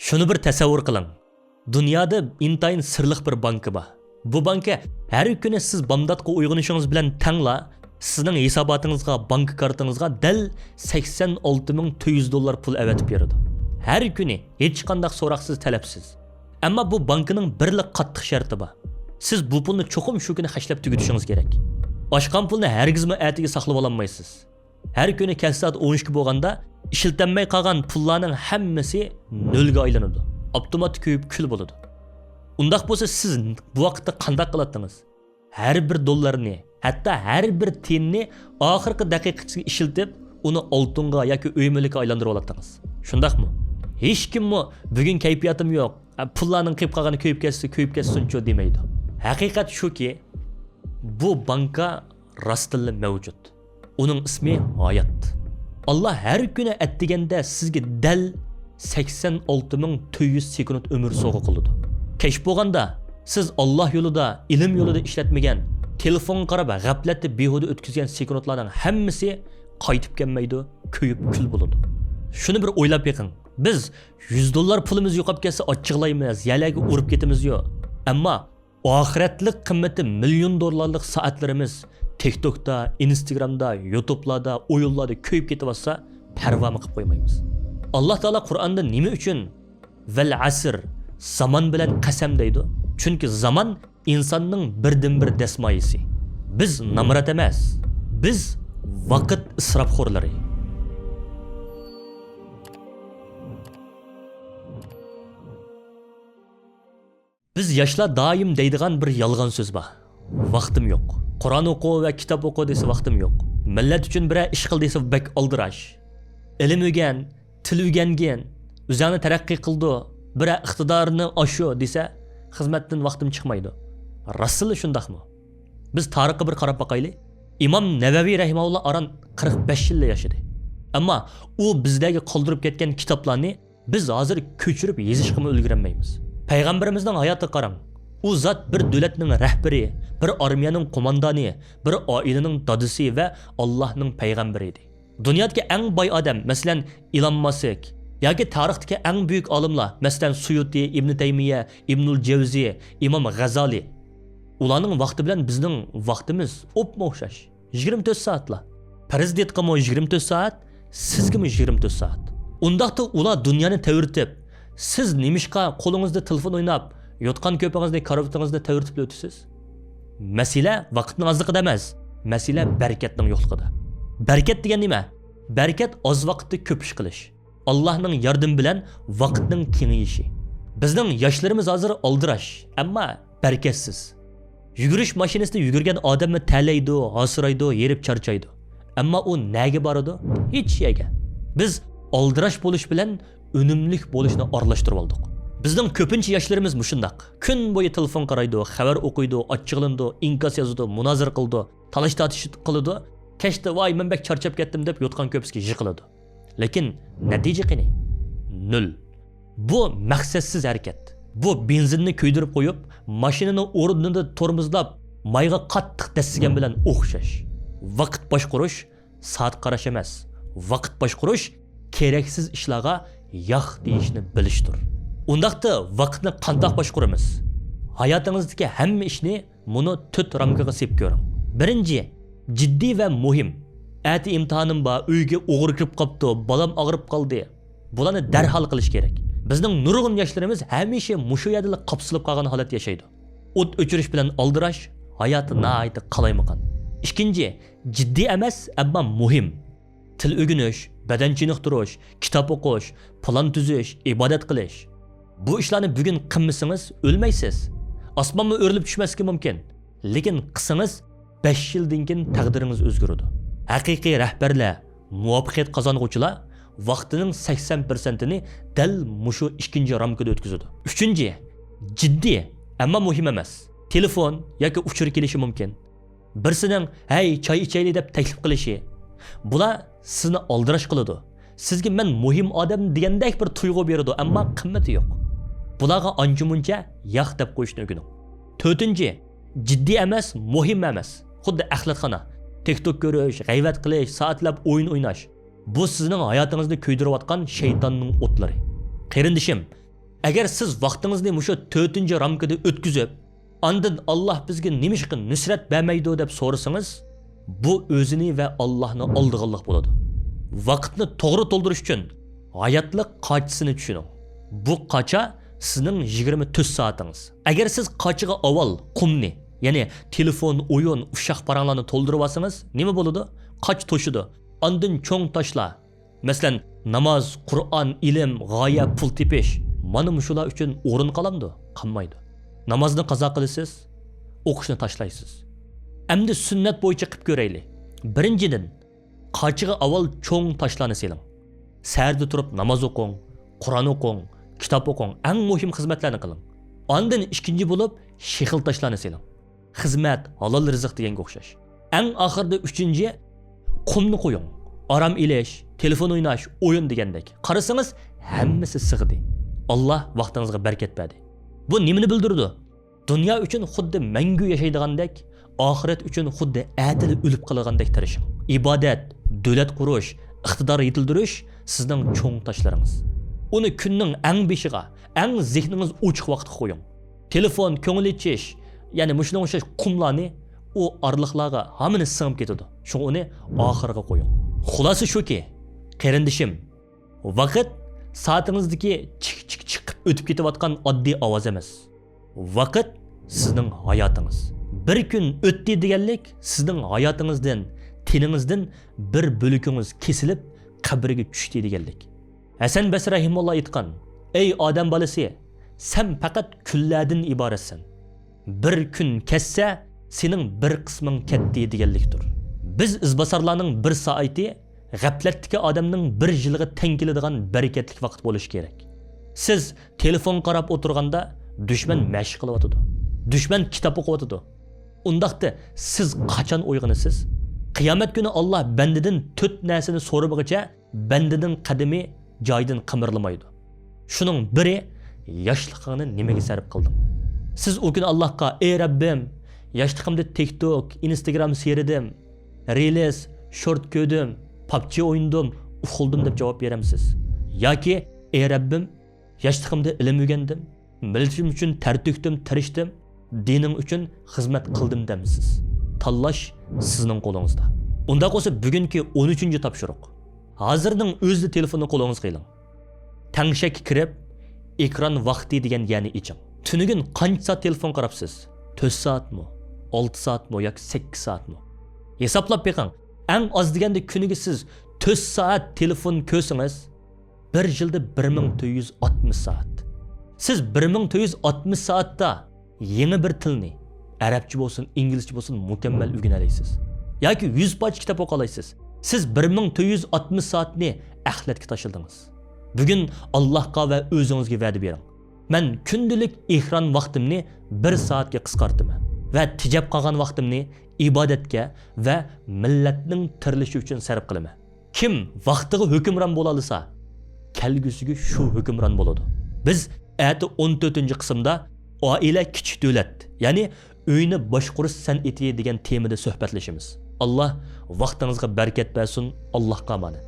Shuni bir tasavvur qiling. Dunyoda intayin sirliq bir banki bor. Bu banka har kuni siz bomdodga uyg'onishingiz bilan tangla sizning hisobotingizga, bank kartingizga dal $86,200 pul avatib beradi. Har kuni hech qanday so'roqsiz, talabsiz. Ammo bu bankining birlik qattiq sharti bor. Siz bu pulni cho'qim shu kuni xashlab tugatishingiz kerak. Oshgan pulni hargizmi atiga saqlab ololmaysiz. Har kuni kech soat 12 bo'lganda ishiltanmay qolgan pullarning hammasi nolga aylanadi. Avtomatik kuyib kul bo'ladi. Undaq bo'lsa siz bu vaqtda qanday qilardingiz? Har bir dollarni, hatto har bir tiyinni oxirgi daqiqaga ishiltib, uni oltinga yoki o'ymalikka aylantirib olardingiz. Shundaqmi? Hech kimmi bugun kayfiyatim yo'q, pullarning qilib qolgani ko'yib ketsin-chu demaydi. Haqiqat shuki, bu banka rostilla mavjud. Uning ismi hayot. Allah har kuni atdiganda sizga dal 86,400 sekund umr sovg'a qiladi. Kech bo'lganda siz Alloh yo'lida, ilm yo'lida ishlatmagan, telefon qarab g'aflatda behuda o'tkazgan sekundlarning hammasi qaytib kelmaydi, ko'yib kul bo'ladi. Shuni bir o'ylab beqing. Biz $100 pulimiz yo'qolib ketsa ochchiqlaymiz, yalaga urib ketamiz yo'q. Ammo oxiratlik qimmati $1,000,000'lik soatlarimiz TikTokda, Instagramda, YouTube'larda, o'yinlarda ko'yib ketib-olsa, parvo qilib qo'ymaymiz. Alloh taolo Qur'onda nima uchun val asr zaman bilan qasam deydi? Chunki zaman insonning birdan-bir dasmoyisi. Biz namrat emas, biz vaqt isrofxo'rlari. Biz yoshlar doim deydigan bir yolg'on so'z bor. Vaqtim yo'q. Qur'on o'qi va kitob o'qi desa vaqtim yo'q. Millat uchun bir ish qil desa bak oldirash. Ilm o'rgan, til o'rgangan, o'zini taraqqiy qildi, bir iqtidorni oshu desa xizmatdan vaqtim chiqmaydi. Rasul shundaqmi? Biz tarixga bir qarab boqaylik. Imom Navaviy rahimahulloh aran 45 yil yashadi. Ammo u bizdagi qoldirib ketgan kitoblarni biz hozir ko'chirib yozishga ulgurmaymiz. Payg'ambarimizning hayotiga qarang. U zot bir davlatning rahbari, bir armiyaning qo'mondoni, bir oilaning dadisi va Allohning payg'ambari edi. Dunyodagi eng boy odam, masalan, Elon Musk yoki tarixdagi eng buyuk olimlar, masalan, Suyuti, Ibn Taymiya, Ibnul Jawzi, Imom G'azali. Ularning vaqti bilan bizning vaqtimiz o'pma o'xshash. 24 soatlar. Prezidentga 24 soat, sizga 24 soat. Undaqda ular dunyoni tavirtib, siz nimishqa qo'lingizda telefon o'ynab, yotgan ko'pingizni karavtingizda tavirtib o'tasiz? Masala vaqtning ozligida emas, masala barakatning yo'qligida. Barakat degan nima? Barakat oz vaqtda ko'p ish qilish. Allohning yordami bilan vaqtning kengayishi. Bizning yoshlarimiz hozir oldirash, ammo barakatsiz. Yugurish mashinasida yugurgan odamni talaydi, hosiraydi, yerib charchaydi. Ammo u nega boradi? Hech yerga. Biz oldirash bo'lish bilan unumlik bo'lishni aralashtirib oldik. Bizning ko'pincha yoshlarimiz mushundaq. Kun bo'yi telefon qaraydi, xabar o'qiydi, ochchiqlandi, inkos yozadi, munozara qildi, talash tortish qiladi. Kechda voy men bek charchab ketdim deb yotgan ko'psiga yiqiladi. Lekin natija qani? Nol. Bu maqsadsiz harakat. Bu benzinni kuydirib qo'yib, mashinani o'rnida tormozlab, mayga qattiq dassigan bilan o'xshash. Vaqt boshqarish soat qarash emas. Vaqt boshqarish keraksiz ishlarga yo'q deyishni bilishdir. Undaqda vaqtni qanday boshqaramiz? Hayotingizdagi hamma ishni buni 4 ramkaga sepib ko'ring. Birinchi, jiddiy va muhim. Ati imtihonim bor, uyga o'g'ri kirib qopti, bolam og'rib qoldi. Bularni darhol qilish kerak. Bizning nurg'un yoshlarimiz hamisha mushu yerda qopsilib qolgan holat yashaydi. O't o'chirish bilan oldirash hayoti nihoyatda qalaymaqan. Ikkinchi, jiddiy emas, ammo muhim. Til o'rganish, badan chiniqtirish, kitob o'qish, plan tuzish, ibodat qilish. Bu ishlarni bugun qilmasangiz o'lmaysiz. Osmonga o'rilib tushmasligi mumkin. Lekin qilsangiz 5 yildan keyin taqdiringiz o'zgaradi. Haqiqiy rahbarlar, muvaffaqiyat qozong'uvchilar vaqtining 80%ni dal mushu ikkinchi ramkada o'tkazadi. Uchinchi, jiddiy, ammo muhim emas. Telefon yoki uchur kelishi mumkin. Birsining "Hey, choy ichaylik" deb taklif qilishi. Bular sizni oldirash qiladi. Sizga men muhim odam degandek bir tuyg'u beradi, ammo qimmati yo'q. Bularga ancha-muncha yo'q deb qo'yishni o'rganing. To'rtinchi, jiddiy emas, muhim emas. Xuddi axlatxona, TikTok ko'rish, g'ayvat qilish, soatlab o'yin o'ynash. Bu sizning hayotingizni kuydirayotgan shaytonning o'tlari. Qarindishim, Agar siz vaqtingizni mushu 4-ramkada o'tkazib, ondan Alloh bizga nima ishqin nusrat bermaydi deb so'rasangiz, bu o'zini va Allohni oldig'anlik bo'ladi. Vaqtni to'g'ri to'ldirish uchun hayotlik qachisini tushuning. Bu qacha sizning 24 soatingiz. Agar siz qachiga avval qumni, ya'ni telefon, o'yin, uşaq paranglarni to'ldirib olsangiz, nima bo'ladi? Qach to'shidi. Ondan cho'ng tashlar. Masalan, namoz, Qur'on, ilm, g'oya, pul tepish. Mana mushular uchun o'rin qolamdi? Qolmaydi. Namozni qazo qilasiz, o'qishni tashlaysiz. Endi sunnat bo'yicha qilib ko'raylik. Birinchidan, qachiga avval cho'ng tashlarni seling. Sərdə turib namoz o'qing, Qur'on o'qing, kitob o'qing, eng muhim xizmatlarni qiling. Ondan ikkinchi bo'lib shexil tashlarni seling. Xizmat, halol rizq deganga o'xshash. Eng oxirida uchinchi qumni qo'ying. Aram ilish, telefon o'ynash, o'yin degandek. Qarasangiz hammasi sig'di. Alloh vaqtingizga barakat berdi. Bu nimani bildirdi? Dunyo uchun xuddi mangu yashaydigandek, oxirat uchun xuddi atili o'lib qolgandek tirishing. Ibodat, davlat qurish, iqtidor yetildirish sizning cho'ng tashlaringiz. Uni kunning eng beshiga, eng zehningiz ochiq vaqtga qo'ying. Telefon, ko'ngil ichish, ya'ni mushunga o'xshash qumlarni u orliqlarga hamini singib ketadi. Shu uni oxirga qo'ying. Xulosa shuki, qarindishim, vaqt soatingizdagi chik o'tib ketayotgan oddiy ovoz emas. Vaqt sizning hayotingiz. Bir kun o'tdi deganlik sizning hayotingizdan, teningizdan bir bo'ligingiz kesilib qabrga tushdi deganlik. Hasan Basri rahimulloh aytgan: "Ey odam bolasi, sen faqat kunlardan iboratsan. Bir kun kessa, sening bir qisming ketdi deganlikdir." Biz izbasarlarning bir soati g'aflatdagi odamning bir yilga teng keladigan barakatli vaqt bo'lishi kerak. Siz telefon qarab o'tirganda dushman mashq qilyotidi. Dushman kitob o'qiyotidi. Undaqda siz qachon uyg'onasiz? Qiyomat kuni Alloh bandadan 4 narsani so'rabagacha bandaning qadami joyidan qimirlamaydi. Shuning biri yoshligingni nimaga sarf qilding? Siz o kun Allohga: "Ey Rabbim, yoshligimda TikTok, Instagram seyredim, Reels, short ko'rdim, PUBG o'ynadim, uxuldim" deb javob beramsiz? Yoki: "Ey Rabbim, yoshligimda ilm o'rgandim, millatim uchun ter to'kdim, tirishdim, dining uchun xizmat qildim" demsiz? Tanlash sizning qo'lingizda. Unda bo'lsa bugungi 13-topshiriq. Hozirning o'zida telefonni qo'lingizga iling. Tangshak kirib, ekran vaqti degan ya'ni iching. Tunugin qancha soat telefon qarabsiz? 4 soatmi? 6 soatmi yoki 8 soatmi? Hisoblab beqing. Eng oz deganda kuniga siz 4 soat telefon ko'rsangiz, bir yilda 1460 soat. Siz 1460 soatda yangi bir tilni, arabcha bo'lsin, inglizcha bo'lsin, mukammal o'rganasiz. Yoki 100 poj kitob o'qiysiz. Siz 1460 soatni axlatga tashladingiz. Bugun Allohga va o'zingizga va'da bering. Men kundalik ekran vaqtimni 1 soatga qisqartiraman va tijab qolgan vaqtimni ibodatga va millatning tirilishi uchun sarf qilaman. Kim vaqtiga hukmron bo'la olsa, kelgusiga shu hukmron bo'ladi. Biz ayati 14-qismda oila kichik davlat, ya'ni uyni boshqarish san'ati degan temada suhbatlashamiz. Alloh vaqtingizga barakat bersin. Allohga omonat.